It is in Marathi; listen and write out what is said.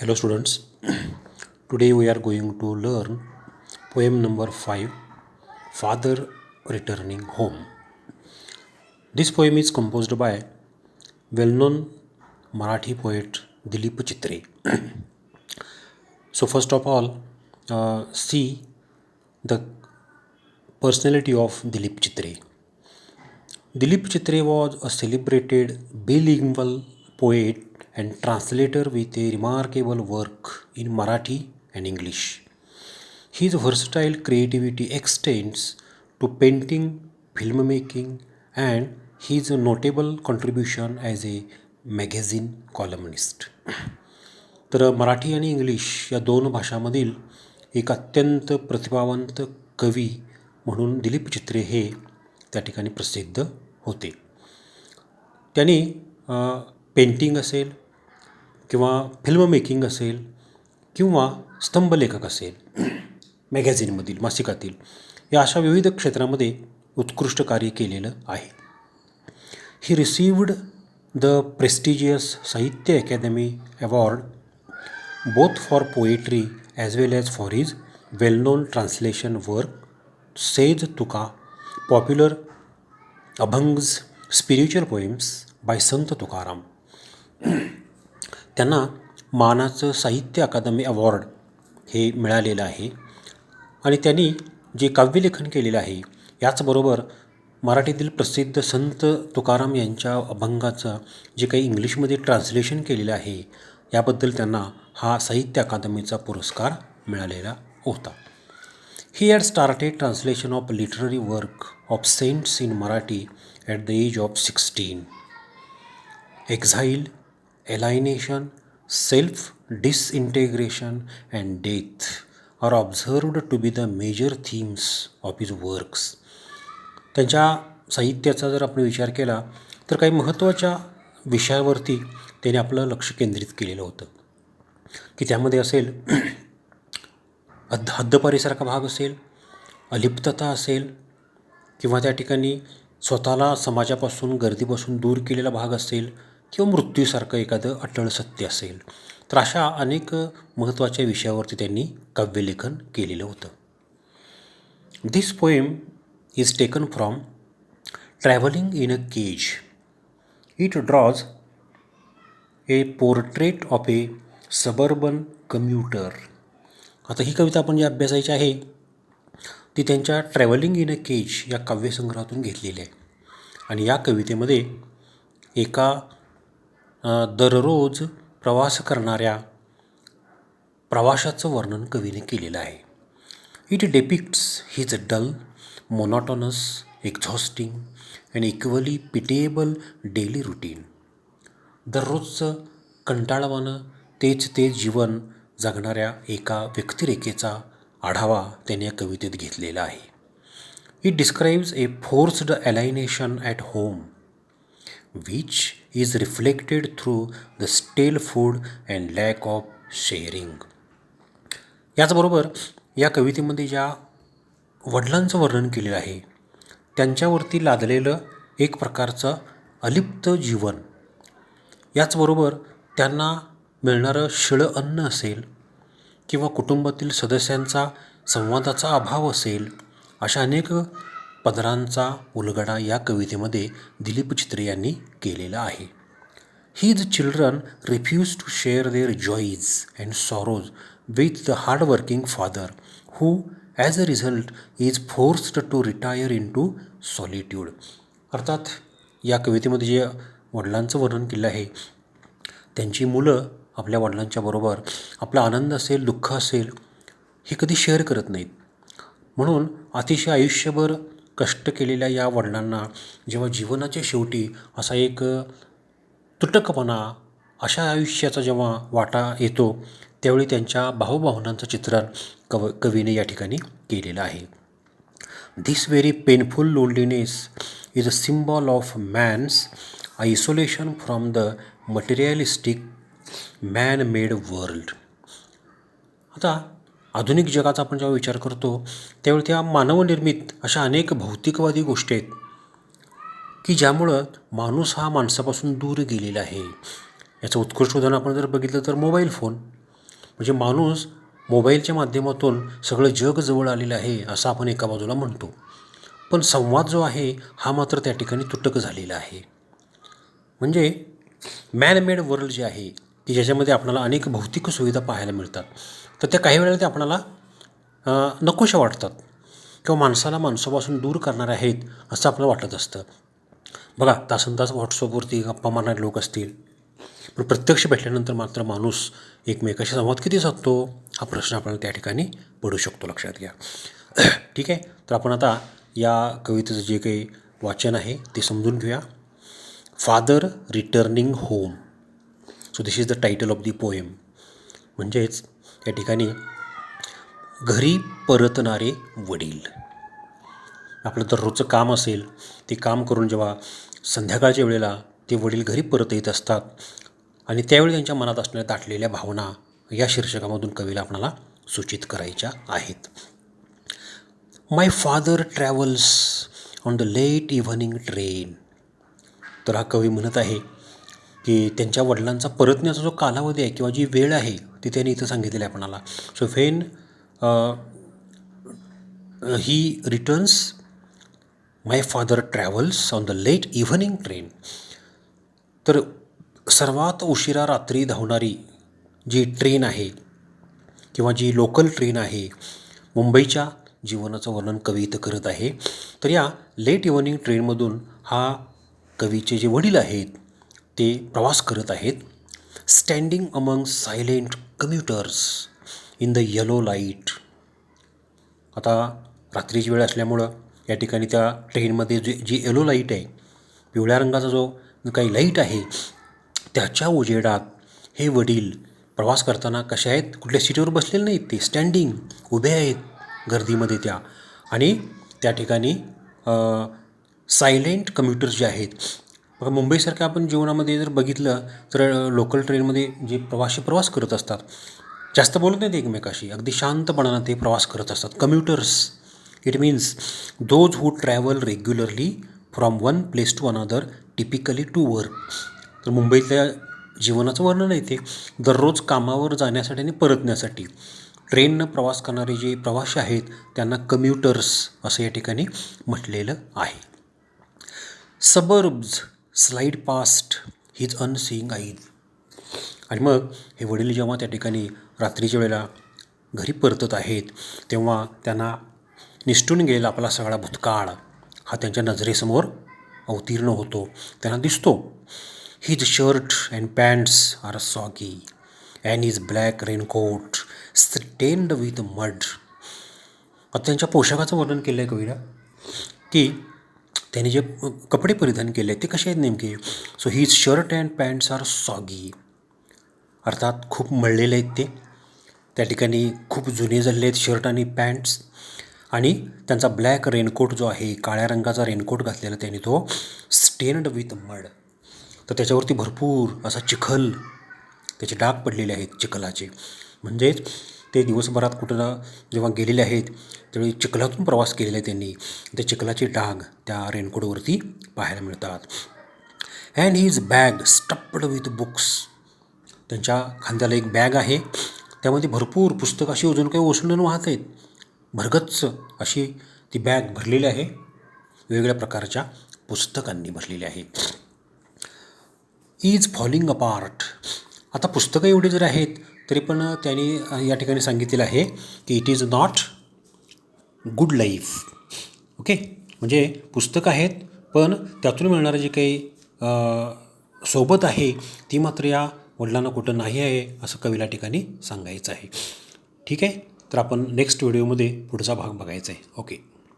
Hello students, today we are going to learn poem number 5, Father Returning Home. This poem is composed by well-known Marathi poet Dilip Chitre. So first of all, see the personality of Dilip Chitre. Dilip Chitre was a celebrated bilingual poet and translator with a remarkable work in Marathi and English. His versatile creativity extends to painting, filmmaking, and his notable contribution as a magazine columnist. तर मराठी आणि इंग्लिश या दोन भाषांमधील एक अत्यंत प्रतिभावंत कवी म्हणून दिलीप चित्रे हे त्या ठिकाणी प्रसिद्ध होते. त्यांनी पेंटिंग असेल किंवा फिल्म मेकिंग असेल किंवा स्तंभलेखक असेल मॅगॅझिनमधील मासिकातील या अशा विविध क्षेत्रामध्ये उत्कृष्ट कार्य केलेलं आहे. ही रिसिव्ड द प्रेस्टिजियस साहित्य academy award both for poetry as well as for his well-known translation work Sej Tuka, popular abhangs, spiritual poems by संत तुकाराम. त्यांना मानाचं साहित्य अकादमी अवॉर्ड हे मिळालेलं आहे आणि त्यांनी जे काव्यलेखन केलेलं आहे याचबरोबर मराठीतील प्रसिद्ध संत तुकाराम यांच्या अभंगाचं जे काही इंग्लिशमध्ये ट्रान्सलेशन केलेलं आहे याबद्दल त्यांना हा साहित्य अकादमीचा पुरस्कार मिळालेला होता. He had started translation of literary work of saints in Marathi at the age of 16. Exile, alienation, self disintegration and death are observed to be the major themes of his works. त्यांच्या साहित्याचा जर आपण विचार केला तर काही महत्त्वाच्या विषयावरती त्याने आपलं लक्ष केंद्रित केलेलं होतं की त्यामध्ये असेल हद्दपारीसारखा भाग असेल, अलिप्तता असेल किंवा त्या ठिकाणी स्वतःला समाजापासून गर्दीपासून दूर केलेला भाग असेल किंवा मृत्यूसारखं एखादं अटळ सत्य असेल. तर अशा अनेक महत्त्वाच्या विषयावरती त्यांनी काव्यलेखन केलेलं होतं. दिस poem is taken from Traveling in a Cage. It draws a portrait of a suburban commuter. आता ही कविता आपण जी अभ्यासायची आहे ती त्यांच्या ट्रॅव्हलिंग इन अ केज या काव्यसंग्रहातून घेतलेली आहे आणि या कवितेमध्ये एका दररोज प्रवास करणाऱ्या प्रवाशाचं वर्णन कवीने केलेलं आहे. It depicts his dull, monotonous, exhausting and equally pitiable daily routine. दररोजचं कंटाळवाणं तेच जीवन जगणाऱ्या एका व्यक्तिरेखेचा आढावा त्याने या कवितेत घेतलेला आहे. It describes a forced alienation at home which is reflected through the stale food and lack of sharing. याचबरोबर या कवितेमध्ये ज्या वडिलांचं वर्णन केलेलं आहे त्यांच्यावरती लादलेलं एक प्रकारचं अलिप्त जीवन, याचबरोबर त्यांना मिळणारं शिळं अन्न असेल किंवा कुटुंबातील सदस्यांचा संवादाचा अभाव असेल अशा अनेक पदरांचा उलगडा या कवितेमध्ये दिलीप चित्रे यांनी केलेला आहे. His children refuse to share their joys and sorrows with the hardworking father who as a result is forced to retire into solitude. अर्थात या कवितेमध्ये जे वडिलांचं वर्णन केलं आहे त्यांची मुलं आपल्या वडिलांच्या बरोबर आपला आनंद असेल, दुःख असेल हे कधी शेअर करत नाहीत. म्हणून अतिशय आयुष्यभर कष्ट केलेल्या या वडिलांना जेव्हा जीवनाच्या शेवटी असा एक तुटकपणा अशा आयुष्याचा जेव्हा वाटा येतो त्यावेळी त्यांच्या भावभावनांचं चित्रण कवीने या ठिकाणी केलेलं आहे. This very painful loneliness is a symbol of man's isolation from the materialistic man made world. आता आधुनिक जगाचा आपण जेव्हा विचार करतो त्यावेळी त्या मानवनिर्मित अशा अनेक भौतिकवादी गोष्टी आहेत की ज्यामुळं माणूस हा माणसापासून दूर गेलेला आहे. याचं उत्कृष्ट उदाहरण आपण जर बघितलं तर मोबाईल फोन. म्हणजे माणूस मोबाईलच्या माध्यमातून सगळं जग जवळ आलेलं आहे असं आपण एका बाजूला म्हणतो, पण संवाद जो आहे हा मात्र त्या ठिकाणी तुटक झालेला आहे. म्हणजे मॅनमेड वर्ल्ड जे आहे की ज्याच्यामध्ये आपल्याला अनेक भौतिक सुविधा पाहायला मिळतात, तर त्या काही वेळेला ते आपल्याला नकोशा वाटतात किंवा माणसाला माणसापासून दूर करणारे आहेत असं आपल्याला वाटत असतं. बघा, तासनतास व्हॉट्सअपवरती गप्पा मारणारे लोक असतील, पण प्रत्यक्ष भेटल्यानंतर मात्र माणूस एकमेकाशी संवाद किती साधतो हा प्रश्न आपल्याला त्या ठिकाणी पडू शकतो. लक्षात घ्या. ठीक आहे, तर आपण आता या कवितेचं जे काही वाचन आहे ते समजून घेऊया. Father returning home. So this is the title of the poem. म्हणजेच या ठिकाणी घरी परतणारे वडील. आपलं दररोजचं काम असेल ते काम करून जेव्हा संध्याकाळच्या वेळेला ते वडील घरी परत येत असतात आणि त्यावेळी त्यांच्या मनात असणाऱ्या दाटलेल्या भावना या शीर्षकामधून कवीला आपल्याला सूचित करायच्या आहेत. My father travels on the late evening train. तर हा कवी म्हणत आहे की त्यांच्या वडिलांचा परतण्याचा जो कालावधी आहे किंवा जी वेळ आहे ती त्यांनी इथं सांगितलेली आहे आपणाला. So when he returns, my father travels on the late evening train. तर सर्वात उशिरा रात्री धावणारी जी ट्रेन आहे किंवा जी लोकल ट्रेन आहे, मुंबईच्या जीवनाचं वर्णन कवी इथं करत आहे. तर या लेट इव्हनिंग ट्रेनमधून हा कवीचे जे वडील आहेत ते प्रवास करत आहेत. Standing among silent commuters in the yellow light. आता रात्रीची वेळ असल्यामुळं या ठिकाणी त्या ट्रेनमध्ये जी येलो लाईट आहे, पिवळ्या रंगाचा जो काही लाईट आहे, त्याच्या उजेडात हे वडील प्रवास करताना कसे आहेत, कुठल्या सीटवर बसलेले नाहीत, ते स्टँडिंग उभे आहेत गर्दीमध्ये त्या. आणि त्या ठिकाणी सायलेंट कम्युटर्स जे आहेत. बघा, मुंबईसारख्या आपण जीवनामध्ये जर बघितलं तर लोकल ट्रेनमध्ये जे प्रवासी प्रवास करत असतात जास्त बोलत नाहीत एकमेकाशी, अगदी शांतपणानं ते प्रवास करत असतात. Commuters, it means those who travel regularly from one place to another, typically to work. तर मुंबईतल्या जीवनाचं वर्णन आहे ते. दररोज कामावर जाण्यासाठी आणि परतण्यासाठी ट्रेननं प्रवास करणारे जे प्रवासी आहेत त्यांना कम्युटर्स असं या ठिकाणी म्हटलेलं आहे. Suburbs slide past his unseeing eyes. आणि मग हे वडील जेव्हा त्या ठिकाणी रात्रीच्या वेळेला घरी परतत आहेत तेव्हा त्यांना निसटून गेलेला आपला सगळा भूतकाळ हा त्यांच्या नजरेसमोर अवतीर्ण होतो, त्यांना दिसतो. His shirt and pants are soggy and his black raincoat stained with mud. आता त्यांच्या पोशाखाचं वर्णन केलं आहे कवीला की त्यांनी जे कपडे परिधान केले आहेत ते कसे आहेत नेमके. So his shirt and pants are soggy, अर्थात खूप मळलेले आहेत ते. त्या ठिकाणी खूप जुने झालेले आहेत शर्ट आणि पॅन्ट्स. आणि त्यांचा ब्लॅक रेनकोट जो आहे, काळ्या रंगाचा रेनकोट घातलेला त्यांनी, तो स्टेन्ड विथ मड. तर त्याच्यावरती भरपूर असा चिखल, त्याचे डाग पडलेले आहेत चिखलाचे. म्हणजेच ते दिवसभरात कुठं जेव्हा गेलेले आहेत त्यावेळी चिखलातून प्रवास केलेला आहे त्यांनी. त्या चिखलाचे डाग त्या रेनकोटवरती पाहायला मिळतात. And his bag stuffed with books. त्यांच्या खांद्याला एक बॅग आहे, त्यामध्ये भरपूर पुस्तकं अशी अजून काही ओसंडून वाहत आहेत. भरगच्च अशी ती बॅग भरलेली आहे, वेगवेगळ्या प्रकारच्या पुस्तकांनी भरलेली आहे. Is falling apart. आता पुस्तकं एवढी जरी आहेत तरी पण त्यांनी या ठिकाणी सांगितलेलं आहे की it is not good life. Okay, म्हणजे पुस्तकं आहेत पण त्यातून मिळणारं जे काही सोबत आहे ती मात्र या वडिलांना कुठं नाही आहे असं कवीला ठिकाणी सांगायचं आहे. ठीक आहे, तर आपण नेक्स्ट व्हिडिओमध्ये पुढचा भाग बघायचा आहे. ओके.